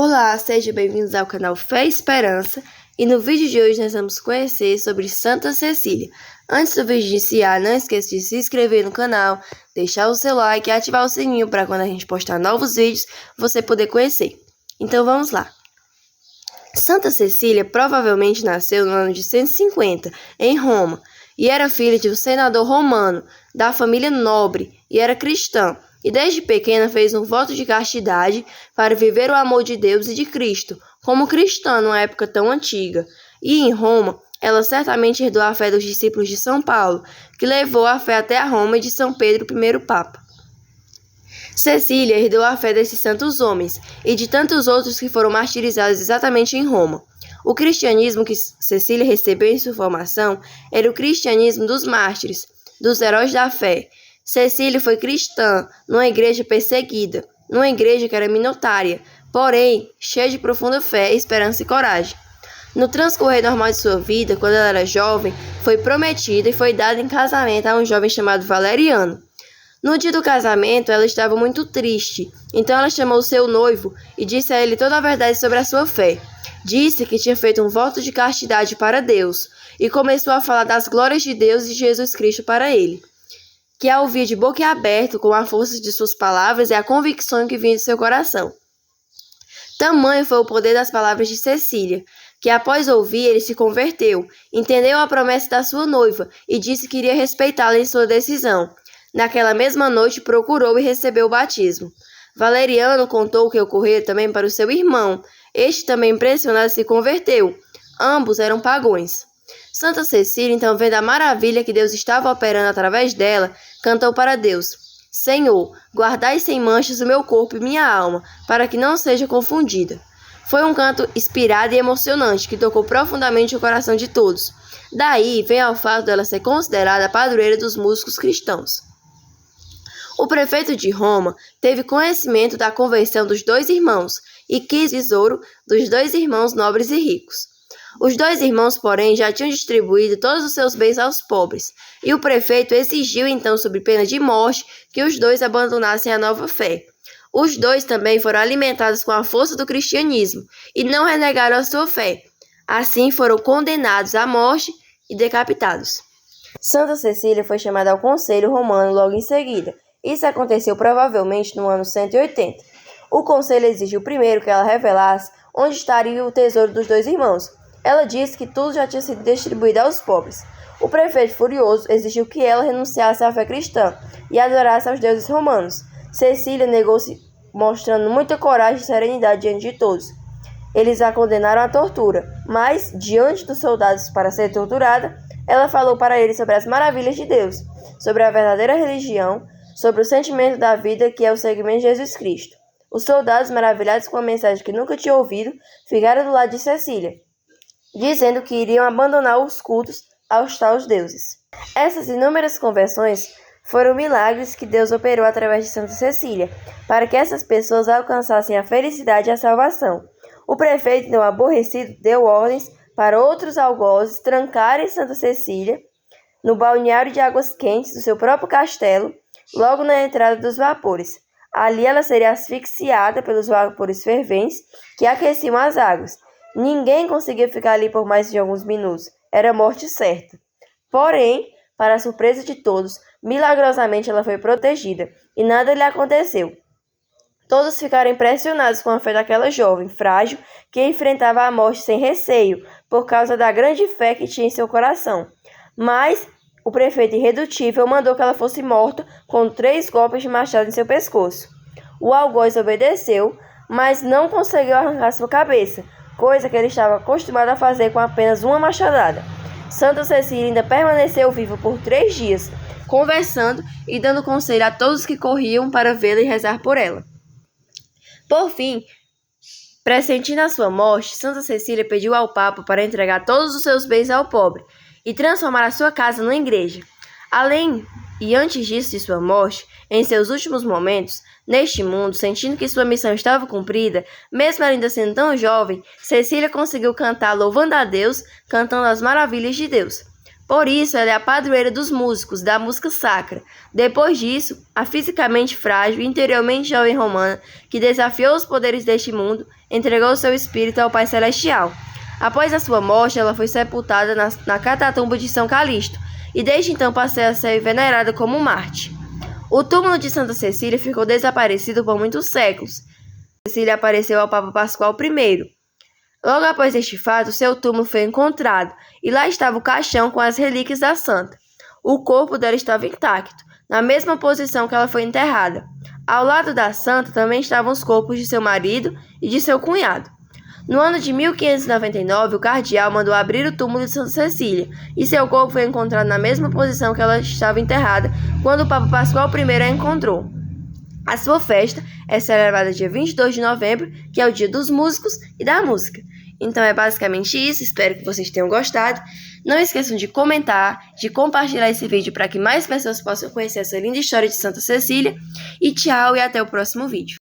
Olá, sejam bem-vindos ao canal Fé e Esperança, e no vídeo de hoje nós vamos conhecer sobre Santa Cecília. Antes do vídeo iniciar, não esqueça de se inscrever no canal, deixar o seu like e ativar o sininho para quando a gente postar novos vídeos, você poder conhecer. Então vamos lá. Santa Cecília provavelmente nasceu no ano de 150, em Roma, e era filha de um senador romano, da família nobre, e era cristã. E desde pequena fez um voto de castidade para viver o amor de Deus e de Cristo, como cristã numa época tão antiga. E em Roma, ela certamente herdou a fé dos discípulos de São Paulo, que levou a fé até a Roma e de São Pedro, I Papa. Cecília herdou a fé desses santos homens e de tantos outros que foram martirizados exatamente em Roma. O cristianismo que Cecília recebeu em sua formação era o cristianismo dos mártires, dos heróis da fé. Cecília foi cristã numa igreja perseguida, numa igreja que era minoritária, porém cheia de profunda fé, esperança e coragem. No transcorrer normal de sua vida, quando ela era jovem, foi prometida e foi dada em casamento a um jovem chamado Valeriano. No dia do casamento, ela estava muito triste, então ela chamou seu noivo e disse a ele toda a verdade sobre a sua fé. Disse que tinha feito um voto de castidade para Deus e começou a falar das glórias de Deus e de Jesus Cristo para ele, que a ouvia de boca aberta com a força de suas palavras e a convicção que vinha de seu coração. Tamanho foi o poder das palavras de Cecília, que após ouvir ele se converteu, entendeu a promessa da sua noiva e disse que iria respeitá-la em sua decisão. Naquela mesma noite procurou e recebeu o batismo. Valeriano contou o que ocorrera também para o seu irmão. Este também impressionado se converteu. Ambos eram pagãos. Santa Cecília, então, vendo a maravilha que Deus estava operando através dela, cantou para Deus: Senhor, guardai sem manchas o meu corpo e minha alma, para que não seja confundida. Foi um canto inspirado e emocionante, que tocou profundamente o coração de todos. Daí vem ao fato dela ser considerada a padroeira dos músicos cristãos. O prefeito de Roma teve conhecimento da conversão dos dois irmãos e quis tesouro dos dois irmãos nobres e ricos. Os dois irmãos, porém, já tinham distribuído todos os seus bens aos pobres, e o prefeito exigiu então, sob pena de morte, que os dois abandonassem a nova fé. Os dois também foram alimentados com a força do cristianismo e não renegaram a sua fé. Assim foram condenados à morte e decapitados. Santa Cecília foi chamada ao conselho romano logo em seguida. Isso aconteceu provavelmente no ano 180. O conselho exigiu primeiro que ela revelasse onde estaria o tesouro dos dois irmãos. Ela disse que tudo já tinha sido distribuído aos pobres. O prefeito, furioso, exigiu que ela renunciasse à fé cristã e adorasse aos deuses romanos. Cecília negou-se, mostrando muita coragem e serenidade diante de todos. Eles a condenaram à tortura, mas, diante dos soldados para ser torturada, ela falou para eles sobre as maravilhas de Deus, sobre a verdadeira religião, sobre o sentimento da vida que é o seguimento de Jesus Cristo. Os soldados, maravilhados com a mensagem que nunca tinham ouvido, ficaram do lado de Cecília, dizendo que iriam abandonar os cultos aos tais deuses. Essas inúmeras conversões foram milagres que Deus operou através de Santa Cecília, para que essas pessoas alcançassem a felicidade e a salvação. O prefeito, então aborrecido, deu ordens para outros algozes trancarem Santa Cecília no balneário de águas quentes do seu próprio castelo, logo na entrada dos vapores. Ali ela seria asfixiada pelos vapores ferventes que aqueciam as águas. Ninguém conseguia ficar ali por mais de alguns minutos. Era morte certa. Porém, para a surpresa de todos, milagrosamente ela foi protegida e nada lhe aconteceu. Todos ficaram impressionados com a fé daquela jovem, frágil, que enfrentava a morte sem receio, por causa da grande fé que tinha em seu coração. Mas o prefeito irredutível mandou que ela fosse morta com 3 golpes de machado em seu pescoço. O algoz obedeceu, mas não conseguiu arrancar sua cabeça, coisa que ele estava acostumado a fazer com apenas uma machadada. Santa Cecília ainda permaneceu viva por 3 dias, conversando e dando conselho a todos que corriam para vê-la e rezar por ela. Por fim, pressentindo a sua morte, Santa Cecília pediu ao Papa para entregar todos os seus bens ao pobre e transformar a sua casa numa igreja. Além e antes disso de sua morte, em seus últimos momentos, neste mundo, sentindo que sua missão estava cumprida, mesmo ela ainda sendo tão jovem, Cecília conseguiu cantar louvando a Deus, cantando as maravilhas de Deus. Por isso, ela é a padroeira dos músicos, da música sacra. Depois disso, a fisicamente frágil e interiormente jovem romana, que desafiou os poderes deste mundo, entregou seu espírito ao Pai Celestial. Após a sua morte, ela foi sepultada na catatumba de São Calixto, e desde então passou a ser venerada como Marte. O túmulo de Santa Cecília ficou desaparecido por muitos séculos. Cecília apareceu ao Papa Pascoal I. Logo após este fato, seu túmulo foi encontrado, e lá estava o caixão com as relíquias da santa. O corpo dela estava intacto, na mesma posição que ela foi enterrada. Ao lado da santa também estavam os corpos de seu marido e de seu cunhado. No ano de 1599, o cardeal mandou abrir o túmulo de Santa Cecília, e seu corpo foi encontrado na mesma posição que ela estava enterrada quando o Papa Pascoal I a encontrou. A sua festa é celebrada dia 22 de novembro, que é o dia dos músicos e da música. Então é basicamente isso, espero que vocês tenham gostado. Não esqueçam de comentar, de compartilhar esse vídeo para que mais pessoas possam conhecer essa linda história de Santa Cecília. E tchau e até o próximo vídeo.